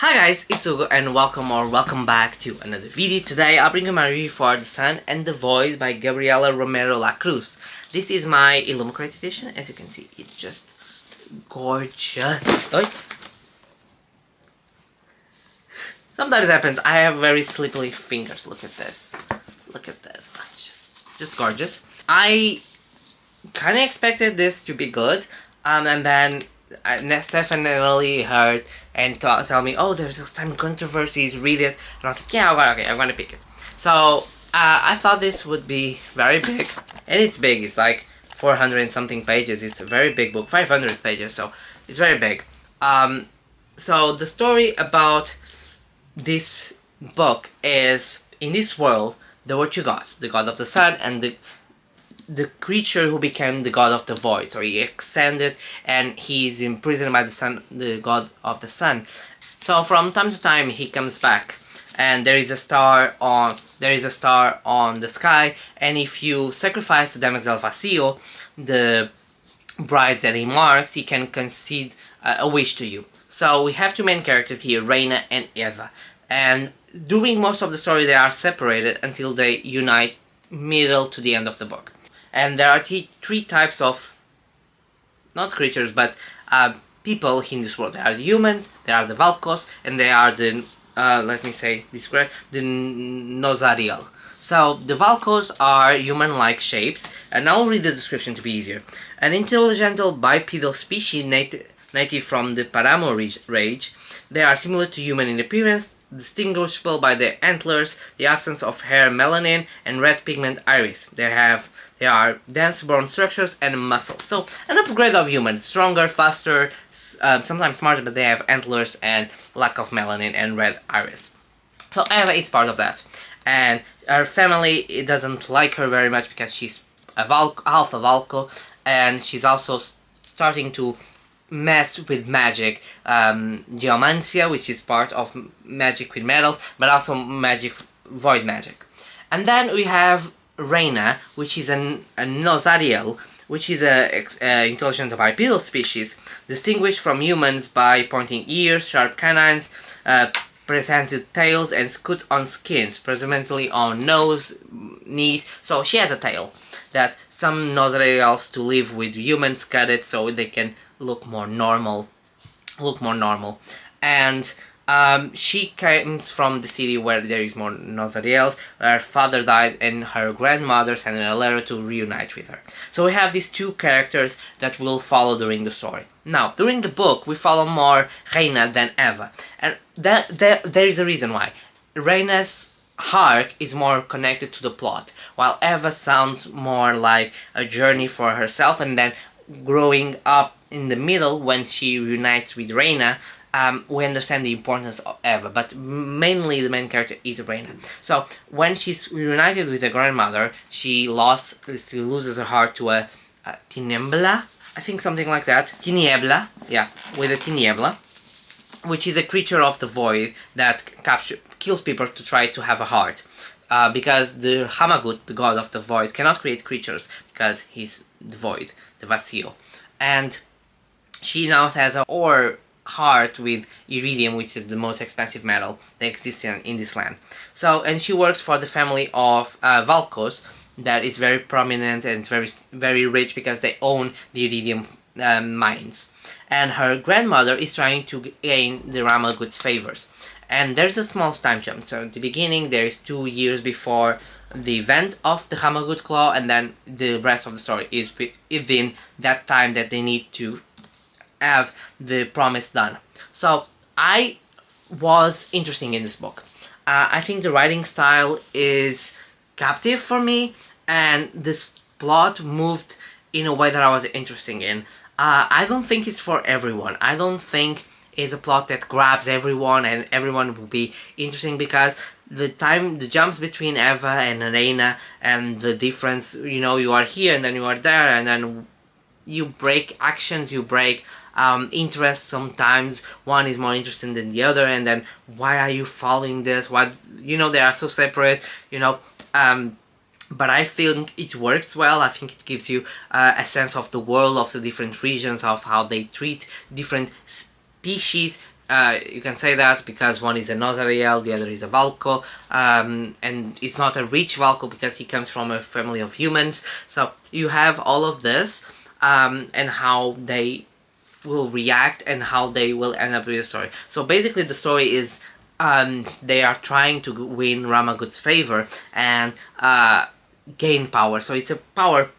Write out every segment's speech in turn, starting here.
Hi guys, it's Ugo and welcome back to another video. Today I'll bring you my review for The Sun and the Void by Gabriela Romero-Lacruz. This is my Illumicrate edition. As you can see, it's just gorgeous. Oi. Sometimes it happens, I have very slippery fingers. Look at this. Look at this. It's just gorgeous. I kind of expected this to be good, and then Stefan really heard and tell me, oh, there's some controversies, read it. And I was like, yeah, okay, I'm gonna pick it. So I thought this would be very big, and it's big. It's like 400 and something pages. It's a very big book, 500 pages, so it's very big. So the story about this book is, in this world there were two gods, the god of the sun and the creature who became the god of the void. So he ascended and he's imprisoned by the sun, the god of the sun. So from time to time he comes back, and there is a star on the sky, and if you sacrifice the Damas del Vacío, the bride that he marks, he can concede a wish to you. So we have two main characters here, Reina and Eva, and during most of the story they are separated until they unite middle to the end of the book. And there are three types of, not creatures, but people in this world. There are the humans, there are the Valkos, and there are the, the Nozariel. So the Valkos are human-like shapes, and I'll read the description to be easier. An intelligent bipedal species native from the Paramo range. They are similar to human in appearance, distinguishable by their antlers, the absence of hair, melanin, and red pigment iris. They are dense bone structures and muscles. So an upgrade of humans, stronger, faster, sometimes smarter, but they have antlers and lack of melanin and red iris. So Eva is part of that, and her family doesn't like her very much because she's half a Valko, and she's also starting to mess with magic, geomancy, which is part of magic with metals, but also magic, void magic. And then we have Reina, which is a Nozariel, which is a intelligent bipedal species, distinguished from humans by pointing ears, sharp canines, presented tails, and scut on skins, presumably on nose, knees. So she has a tail that some Nozariels to live with humans cut it so they can look more normal. And she comes from the city where there is more Nozariels. Her father died and her grandmother sent a letter to reunite with her. So we have these two characters that will follow during the story. Now, during the book we follow more Reina than Eva, and there is a reason why. Reina's arc is more connected to the plot, while Eva sounds more like a journey for herself, and then growing up in the middle when she reunites with Reina, we understand the importance of Eva, but mainly the main character is Reina. So when she's reunited with her grandmother, she loses her heart to a Tiniebla, I think, something like that. Tiniebla, yeah, with a Tiniebla, which is a creature of the void that kills people to try to have a heart. Because the Hamagut, the god of the void, cannot create creatures because he's the void, the Vacío. And she now has an ore heart with iridium, which is the most expensive metal that exists in this land. So, and she works for the family of Valkos, that is very prominent and very rich because they own the iridium mines. And her grandmother is trying to gain the Ramagut's favors. And there's a small time jump. So at the beginning there is 2 years before the event of the Hamagut Claw, and then the rest of the story is within that time that they need to have the promise done. So I was interested in this book. I think the writing style is captive for me, and this plot moved in a way that I was interested in. I don't think it's for everyone. I don't think it's a plot that grabs everyone and everyone will be interesting, because the jumps between Eva and Reina and the difference, you are here and then you are there, and then you break actions, you break interests. Sometimes one is more interesting than the other, and then why are you following this? What, they are so separate, but I think it works well. I think it gives you a sense of the world, of the different regions, of how they treat different species You can say that because one is a Nozariel, the other is a Valko, and it's not a rich Valko because he comes from a family of humans. So you have all of this, and how they will react and how they will end up with the story. So basically the story is they are trying to win Ramagut's favor and gain power. So it's a power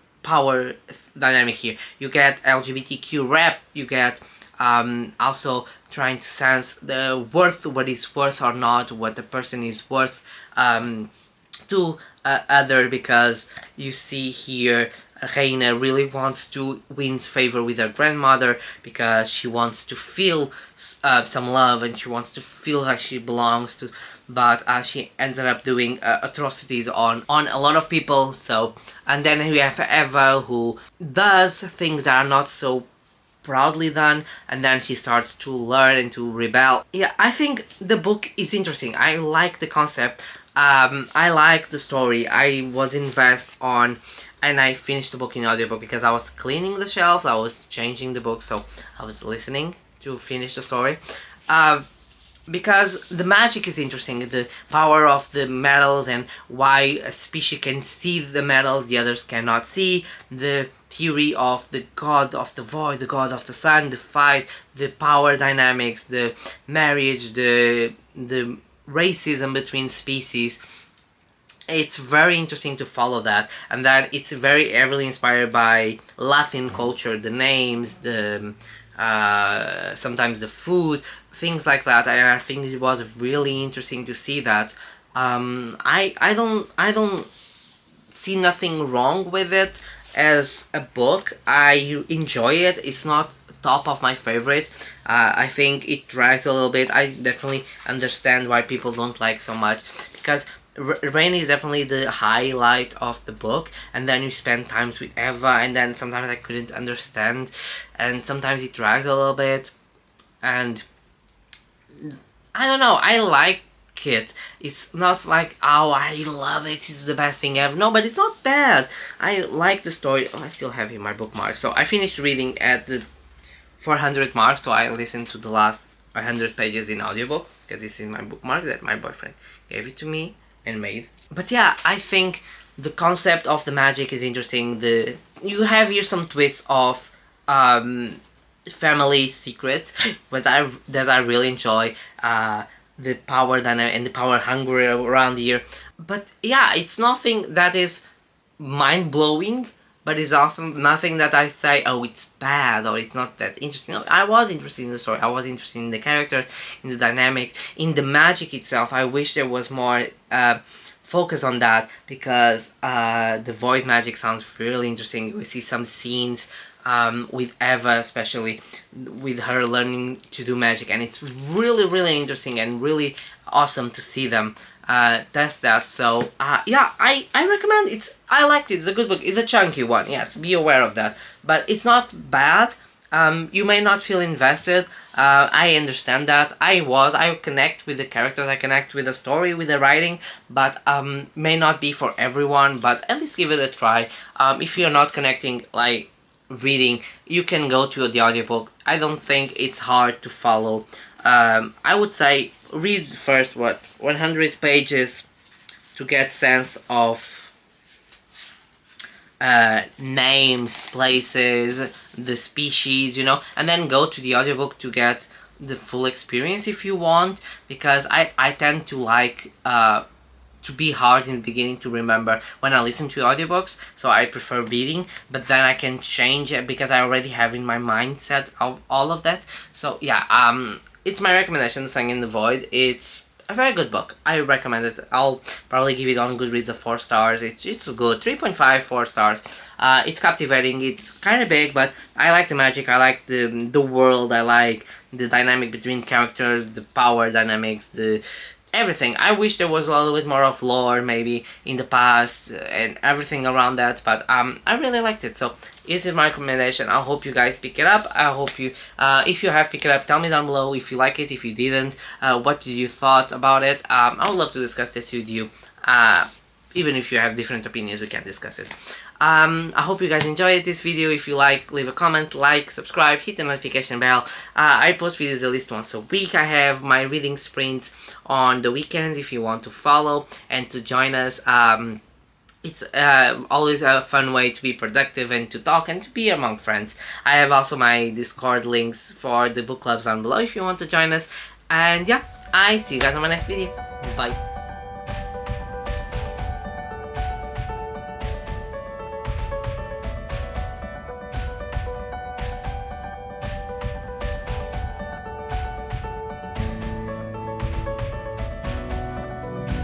dynamic here. You get LGBTQ rep, you get also trying to sense the worth, what is worth or not, what the person is worth to other, because you see here Reina really wants to win favor with her grandmother because she wants to feel some love and she wants to feel like she belongs to, but she ended up doing atrocities on a lot of people. So, and then we have Eva, who does things that are not so proudly done, and then she starts to learn and to rebel. Yeah, I think the book is interesting. I like the concept. I like the story. I was invested on, and I finished the book in audiobook because I was cleaning the shelves, I was changing the book, so I was listening to finish the story. Because the magic is interesting, the power of the metals and why a species can see the metals the others cannot see, the theory of the god of the void, the god of the sun, the fight, the power dynamics, the marriage, the racism between species. It's very interesting to follow that, and that it's very heavily inspired by Latin culture, the names, the sometimes the food, things like that. And I think it was really interesting to see that. I don't see nothing wrong with it as a book. I enjoy it. It's not top of my favorite. I think it drags a little bit. I definitely understand why people don't like so much, because Rain is definitely the highlight of the book, and then you spend times with Eva, and then sometimes I couldn't understand, and sometimes it drags a little bit, and I don't know, I like it. It's not like, oh, I love it, it's the best thing ever. No, but it's not bad. I like the story. Oh, I still have in my bookmark. So I finished reading at the 400 mark, so I listened to the last 100 pages in audiobook, because it's in my bookmark that my boyfriend gave it to me and made. But yeah, I think the concept of the magic is interesting. You have here some twists of family secrets, but that I really enjoy. The power dynamic and the power hungry around here. But yeah, it's nothing that is mind-blowing, but it's also nothing that I say, oh, it's bad or it's not that interesting. No, I was interested in the story, I was interested in the characters, in the dynamic, in the magic itself. I wish there was more focus on that, because the void magic sounds really interesting. We see some scenes with Eva, especially with her learning to do magic, and it's really interesting and really awesome to see them test that. So yeah, I recommend. I liked it. It's a good book. It's a chunky one, yes, be aware of that, but it's not bad. You may not feel invested. I understand that. I connect with the characters, I connect with the story, with the writing, but may not be for everyone, but at least give it a try. If you're not connecting, like reading, you can go to the audiobook. I don't think it's hard to follow. I would say read first 100 pages to get sense of names, places, the species, and then go to the audiobook to get the full experience if you want, because I tend to like to be hard in the beginning to remember when I listen to audiobooks, so I prefer reading, but then I can change it because I already have in my mindset of all of that. So yeah, it's my recommendation, The Song in the Void. It's a very good book. I recommend it. I'll probably give it on Goodreads a 4 stars. It's good. 3.5, 4 stars. It's captivating. It's kind of big, but I like the magic. I like the world. I like the dynamic between characters, the power dynamics, everything. I wish there was a little bit more of lore maybe in the past and everything around that, but I really liked it. So it's my recommendation. I hope you guys pick it up. I hope you, if you have picked it up, tell me down below if you like it, if you didn't, what did you thought about it. I would love to discuss this with you. Even if you have different opinions, we can discuss it. I hope you guys enjoyed this video. If you like, leave a comment, like, subscribe, hit the notification bell. I post videos at least once a week. I have my reading sprints on the weekends if you want to follow and to join us. It's always a fun way to be productive and to talk and to be among friends. I have also my Discord links for the book clubs down below if you want to join us. And yeah, I see you guys on my next video. Bye.